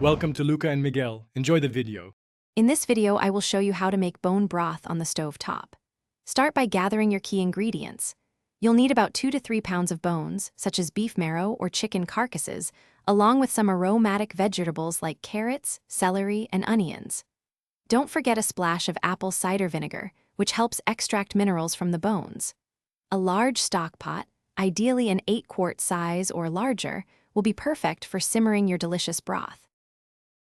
Welcome to Luca and Miguel. Enjoy the video. In this video, I will show you how to make bone broth on the stove top. Start by gathering your key ingredients. You'll need about 2 to 3 pounds of bones, such as beef marrow or chicken carcasses, along with some aromatic vegetables like carrots, celery, and onions. Don't forget a splash of apple cider vinegar, which helps extract minerals from the bones. A large stock pot, ideally an 8-quart size or larger, will be perfect for simmering your delicious broth.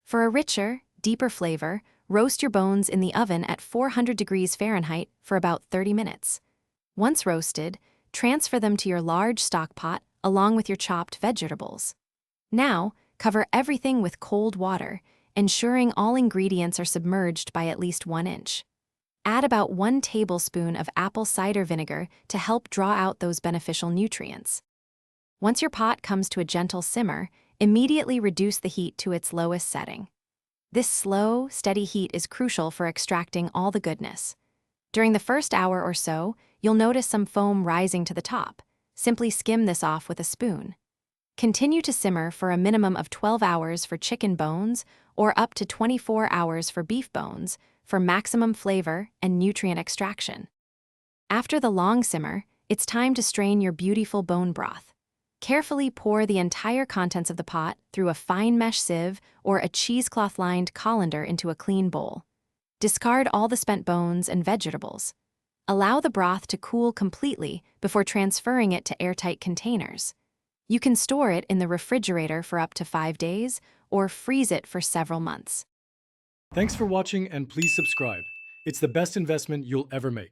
For a richer, deeper flavor, roast your bones in the oven at 400 degrees Fahrenheit for about 30 minutes. Once roasted, transfer them to your large stock pot along with your chopped vegetables. Now, cover everything with cold water, ensuring all ingredients are submerged by at least 1 inch. Add about 1 tablespoon of apple cider vinegar to help draw out those beneficial nutrients. Once your pot comes to a gentle simmer, immediately reduce the heat to its lowest setting. This slow, steady heat is crucial for extracting all the goodness. During the first hour or so, you'll notice some foam rising to the top. Simply skim this off with a spoon. Continue to simmer for a minimum of 12 hours for chicken bones or up to 24 hours for beef bones for maximum flavor and nutrient extraction. After the long simmer, it's time to strain your beautiful bone broth. Carefully pour the entire contents of the pot through a fine mesh sieve or a cheesecloth-lined colander into a clean bowl. Discard all the spent bones and vegetables. Allow the broth to cool completely before transferring it to airtight containers. You can store it in the refrigerator for up to 5 days or freeze it for several months. Thanks for watching and please subscribe. It's the best investment you'll ever make.